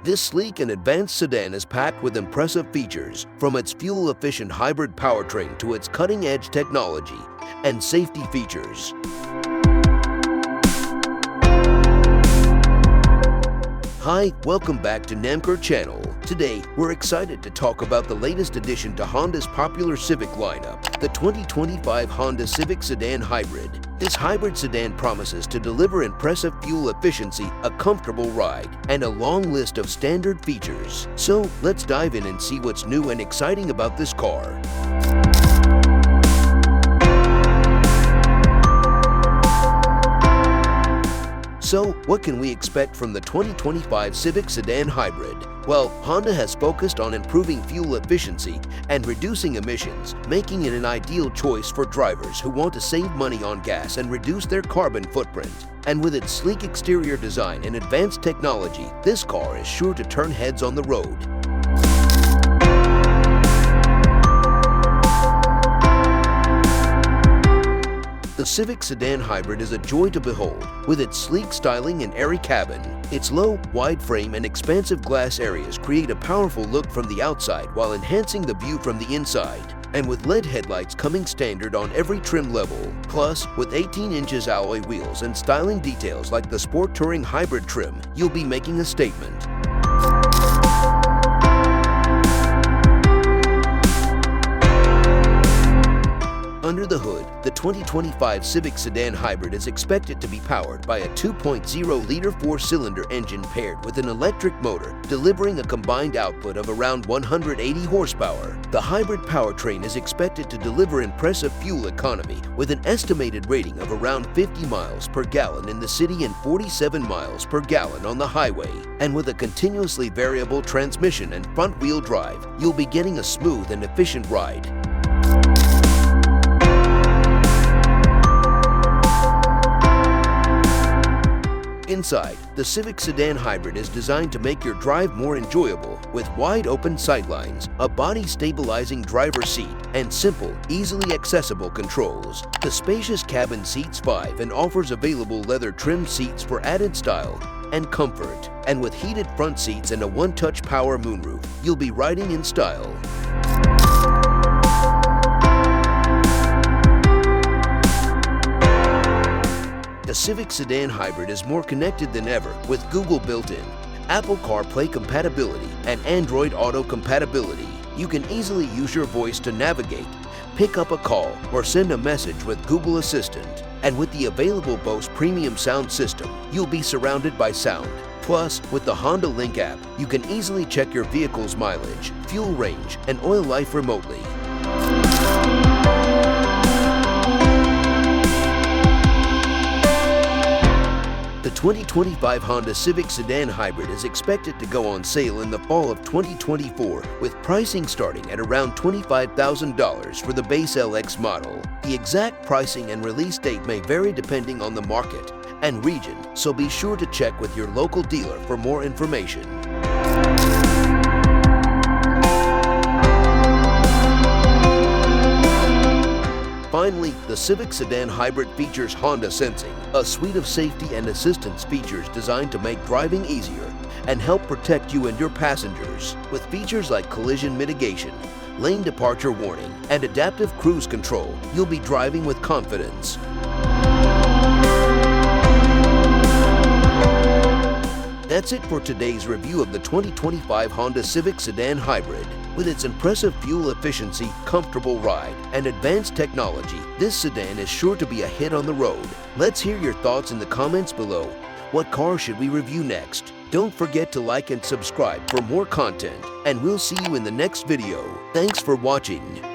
This sleek and advanced sedan is packed with impressive features, from its fuel-efficient hybrid powertrain to its cutting-edge technology and safety features. Hi, welcome back to NamCar channel. Today, we're excited to talk about the latest addition to Honda's popular Civic lineup, the 2025 Honda Civic Sedan Hybrid. This hybrid sedan promises to deliver impressive fuel efficiency, a comfortable ride, and a long list of standard features. So, let's dive in and see what's new and exciting about this car. So, what can we expect from the 2025 Civic Sedan Hybrid? Well, Honda has focused on improving fuel efficiency and reducing emissions, making it an ideal choice for drivers who want to save money on gas and reduce their carbon footprint. And with its sleek exterior design and advanced technology, this car is sure to turn heads on the road. The Civic Sedan Hybrid is a joy to behold, with its sleek styling and airy cabin. Its low, wide frame and expansive glass areas create a powerful look from the outside while enhancing the view from the inside. And with LED headlights coming standard on every trim level. Plus, with 18 inches alloy wheels and styling details like the Sport Touring Hybrid trim, you'll be making a statement. Under the hood, the 2025 Civic Sedan Hybrid is expected to be powered by a 2.0-liter four-cylinder engine paired with an electric motor, delivering a combined output of around 180 horsepower. The hybrid powertrain is expected to deliver impressive fuel economy with an estimated rating of around 50 miles per gallon in the city and 47 miles per gallon on the highway. And with a continuously variable transmission and front-wheel drive, you'll be getting a smooth and efficient ride. Inside, the Civic Sedan Hybrid is designed to make your drive more enjoyable with wide-open sightlines, a body-stabilizing driver's seat, and simple, easily accessible controls. The spacious cabin seats 5 and offers available leather-trimmed seats for added style and comfort. And with heated front seats and a one-touch power moonroof, you'll be riding in style. The Civic Sedan Hybrid is more connected than ever with Google built-in, Apple CarPlay compatibility, and Android Auto compatibility. You can easily use your voice to navigate, pick up a call, or send a message with Google Assistant. And with the available Bose premium sound system, you'll be surrounded by sound. Plus, with the Honda Link app, you can easily check your vehicle's mileage, fuel range, and oil life remotely. The 2025 Honda Civic Sedan Hybrid is expected to go on sale in the fall of 2024, with pricing starting at around $25,000 for the base LX model. The exact pricing and release date may vary depending on the market and region, so be sure to check with your local dealer for more information. Finally, the Civic Sedan Hybrid features Honda Sensing, a suite of safety and assistance features designed to make driving easier and help protect you and your passengers. With features like collision mitigation, lane departure warning, and adaptive cruise control, you'll be driving with confidence. That's it for today's review of the 2025 Honda Civic Sedan Hybrid. With its impressive fuel efficiency, comfortable ride, and advanced technology, this sedan is sure to be a hit on the road. Let's hear your thoughts in the comments below. What car should we review next? Don't forget to like and subscribe for more content, and we'll see you in the next video. Thanks for watching.